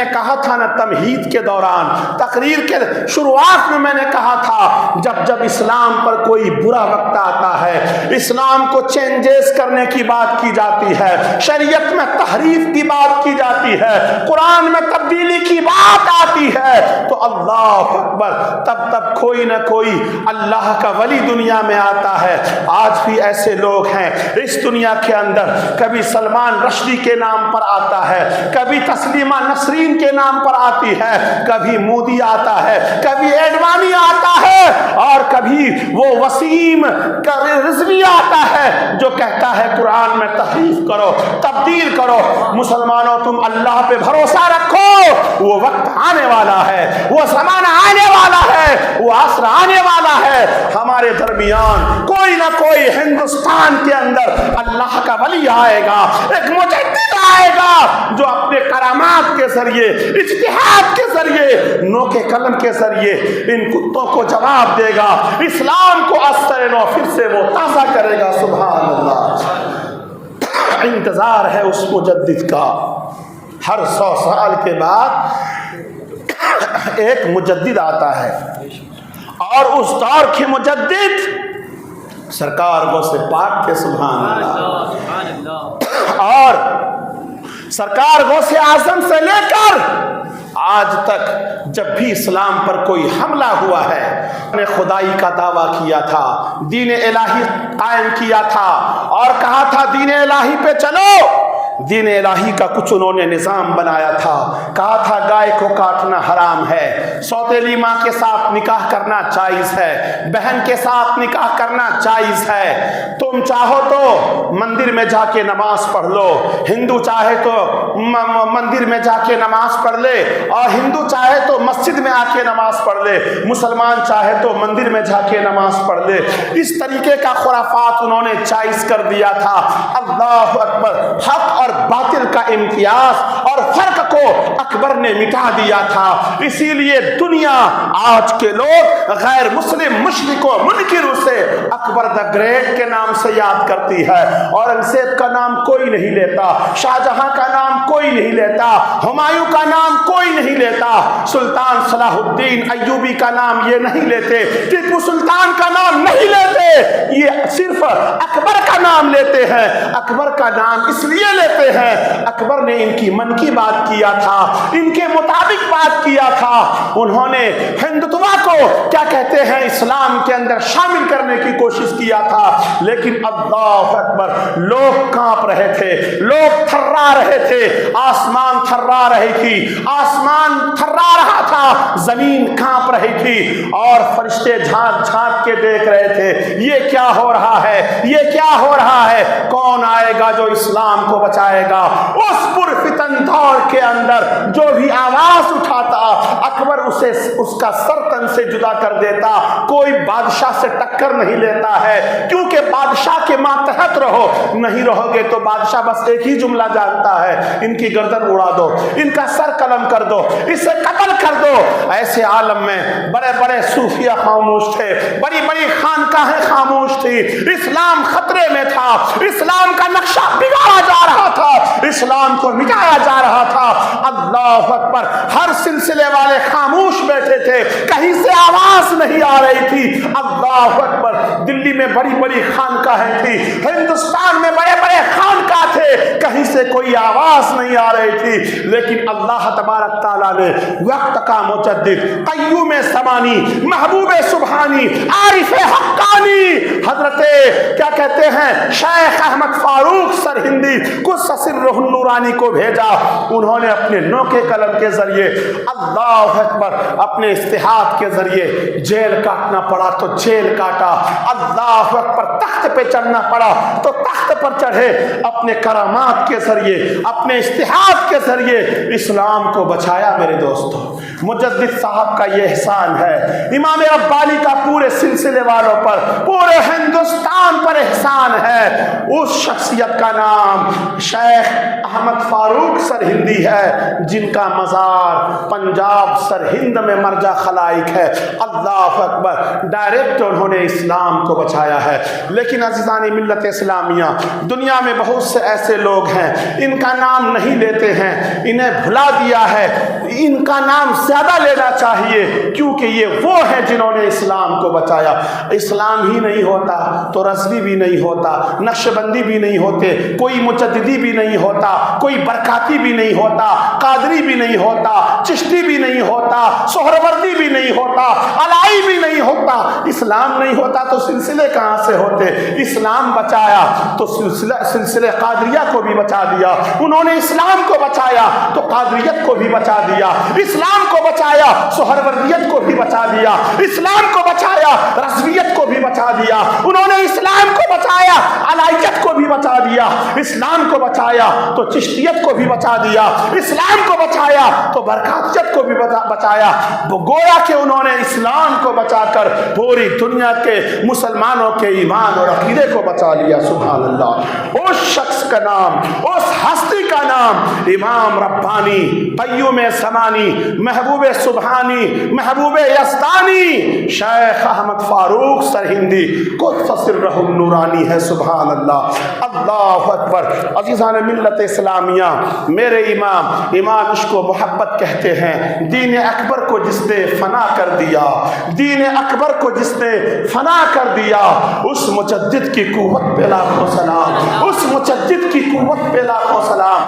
نے کہا تھا نا تمہید کے دوران، تقریر کے شروعات میں میں نے کہا تھا جب جب اسلام پر کوئی برا وقت آتا ہے، اسلام کو چینجز کرنے کی بات کی جاتی ہے، شریعت میں تحریف کی بات کی جاتی ہے، قرآن میں تبدیلی کی بات آتی ہے، تو اللہ اکبر، تب کوئی نہ کوئی اللہ کا ولی دنیا میں آتا ہے۔ آج بھی ایسے لوگ ہیں اس دنیا کے اندر، کبھی سلمان رشدی کے نام پر آتا ہے، کبھی تسلیمہ نسرین کے نام پر آتی ہے، کبھی مودی آتا ہے، کبھی ایڈوانی آتا ہے، اور کبھی وہ وسیم رضوی آتا ہے جو کہتا ہے قرآن میں تحریف کرو، تبدیل کرو۔ مسلمانوں تم اللہ پہ بھروسہ رکھو، وہ وقت آنے والا ہے، وہ زمانہ آنے والا ہے، وہ عصر آنے والا ہے، ہمارے درمیان کوئی نہ کوئی ہندوستان کے اندر اللہ کا ولی آئے گا، ایک مجدد آئے گا جو اپنے کرامات کے ذریعے، اجتہاد کے ذریعے، نوکے قلم کے ذریعے ان کتوں کو جواب دے گا، اسلام کو اثر نو پھر سے وہ تازہ کرے گا۔ سبحان اللہ۔ انتظار ہے اس مجدد کا، ہر 100 سال کے بعد ایک مجدد آتا ہے، اور اس دور کے مجدد سرکار غوث پاک کے، سبحان اللہ، اور سرکار غوث اعظم سے لے کر آج تک جب بھی اسلام پر کوئی حملہ ہوا ہے، نے خدائی کا دعویٰ کیا تھا، دین الہی قائم کیا تھا، اور کہا تھا دین الہی پہ چلو۔ دین الہی کا کچھ انہوں نے نظام بنایا تھا، کہا تھا گائے کو کاٹنا حرام ہے، سوتیلی ماں کے ساتھ نکاح کرنا جائز ہے، بہن کے ساتھ نکاح کرنا جائز ہے، تم چاہو تو مندر میں جا کے نماز پڑھ لو، ہندو چاہے تو مندر میں جا کے نماز پڑھ لے، اور ہندو چاہے تو مسجد میں آ کے نماز پڑھ لے، مسلمان چاہے تو مندر میں جا کے نماز پڑھ لے۔ اس طریقے کا خرافات انہوں نے جائز کر دیا تھا۔ اللہ اکبر، حق اور باطل کا امتیاز اور فرق کو اکبر نے مٹا دیا تھا۔ اسی لیے دنیا آج کے لوگ غیر مسلم مشرک و منکر سے اکبر دا گریٹ کے نام سے یاد کرتی ہے، اورنگزیب کا نام کوئی نہیں لیتا، شاہ جہاں کا نام کوئی نہیں لیتا، ہمایوں کا نام کوئی نہیں لیتا، سلطان صلاح الدین ایوبی کا نام یہ نہیں لیتے، ٹیپو سلطان کا نام نہیں لیتے، یہ صرف اکبر کا نام لیتے ہیں۔ اکبر کا نام اس لیے لیتے ہیں، اکبر نے ان کی من کی بات کیا تھا، ان کے مطابق بات کیا تھا۔ انہوں نے ہندوتوا کو کیا کہتے ہیں اسلام کے اندر شامل کرنے کی کوشش کیا تھا، لیکن اللہ اکبر، لوگ کانپ رہے تھے، لوگ تھرا رہے تھے، آسمان تھرا رہی تھی، آسمان تھرا رہا تھا، زمین کانپ رہی تھی، اور فرشتے جھانک جھانک کے دیکھ رہے تھے یہ کیا ہو رہا ہے، یہ کیا ہو رہا ہے، کون آئے گا جو اسلام کو بچائے گا۔ اس پرفتن دور کے اندر جو بھی آواز اٹھاتا اکبر اسے اس کا سر تن سے جدا کر دیتا، کوئی بادشاہ سے ٹکر نہیں لیتا ہے، کیونکہ بادشاہ کے ماتحت رہو، نہیں رہو گے تو بادشاہ بس ایک ہی جملہ جانتا ہے، ان کی گردن اڑا دو، ان کا سر قلم کر دو، اسے قتل کر دو۔ ایسے عالم میں بڑے بڑے صوفیہ خاموش تھے، بڑی بڑی خانقاہیں خاموش تھی، اسلام خطرے میں تھا، اسلام کا نقشہ بگاڑا جا رہا تھا، اسلام کو مٹایا جا رہا تھا۔ اللہ اکبر، ہر سلسلے والے خاموش بیٹھے تھے، کہیں سے آواز نہیں آ رہی تھی۔ اللہ اکبر، دلی میں بڑی بڑی خانقاہیں تھی، ہندوستان میں بڑے بڑے خانقاہ تھے، کہیں سے کوئی آواز نہیں آ رہی تھی، لیکن اللہ تبارک تعالیٰ نے وقت کا مجدد، قیوم زمانی، محبوب سبحانی، عارف حقانی، حضرت کیا کہتے ہیں شیخ احمد فاروق سرہندی قدس سرہ النورانی کو بھیجا۔ انہوں نے اپنے نوکے قلم کے ذریعے، اللہ اکبر، اپنے اجتہاد کے ذریعے جیل کاٹنا پڑا تو جیل کاٹا، اللہ اکبر، تخت پہ چڑھنا پڑا تو تخت پر چڑھے، اپنے کرامات کے ذریعے، اپنے اجتہاد کے ذریعے اسلام کو بچایا۔ میرے دوستو، مجدد صاحب کا یہ احسان ہے، امام ربانی کا پورے سلسلے والوں پر، پورے ہندوستان پر احسان ہے۔ اس شخصیت کا نام شیخ احمد فاروق سرہندی ہے، جن کا مزار پنجاب سرہند میں مرجع خلائق ہے۔ اللہ اللہ اکبر، ڈائریکٹ انہوں نے اسلام کو بچایا ہے۔ لیکن عزیزان ملت اسلامیہ، دنیا میں بہت سے ایسے لوگ ہیں، ان کا نام نہیں لیتے ہیں، انہیں بھلا دیا ہے، ان کا نام زیادہ لینا چاہیے، کیونکہ یہ وہ ہیں جنہوں نے اسلام کو بچایا۔ اسلام ہی نہیں ہوتا تو رضوی بھی نہیں ہوتا، نقشبندی بھی نہیں ہوتے، کوئی مجددی بھی نہیں ہوتا، کوئی برکاتی بھی نہیں ہوتا، قادری بھی نہیں ہوتا، چشتی بھی نہیں ہوتا، سہروردی بھی نہیں ہوتا، علائی بھی نہیں ہوتا۔ اسلام نہیں ہوتا تو سلسلے کہاں سے ہوتے؟ اسلام بچایا تو سلسلے قادریہ کو بھی بچا دیا، انہوں نے اسلام کو بچایا تو قادریت کو بھی بچا دیا، اسلام کو بچایا سہروردیت کو بھی بچا دیا، اسلام کو بچایا رضویت کو بھی بچا دیا، انہوں نے اسلام کو بچایا علائیت کو بھی بچا دیا، اسلام کو بچایا تو چشتیت کو بھی بچا دیا، اسلام کو بچایا تو برکاتیت کو بھی بچایا۔ گویا کہ انہوں نے اسلام کو بچا کر پوری دنیا کے مسلمانوں کے ایمان اور عقیدے کو بچا لیا۔ سبحان اللہ۔ اس شخص کا نام، اس ہستی کا نام امام ربانی، قیوم زمانی، محبوب سبحانی، محبوب یزدانی، شیخ احمد فاروق سرہندی قدس سرہ النورانی ہے۔ سبحان اللہ، اللہ اکبر۔ عزیزان ملت اسلامیہ، میرے امام عشق و محبت کہتے ہیں، دین اکبر کو جس نے فنا کر دیا، دین اکبر کو جس نے فنا کر دیا، اس مجدد کی قوت پہ لاکھوں سلام، اس مجدد کی قوت پہ لاکھوں سلام۔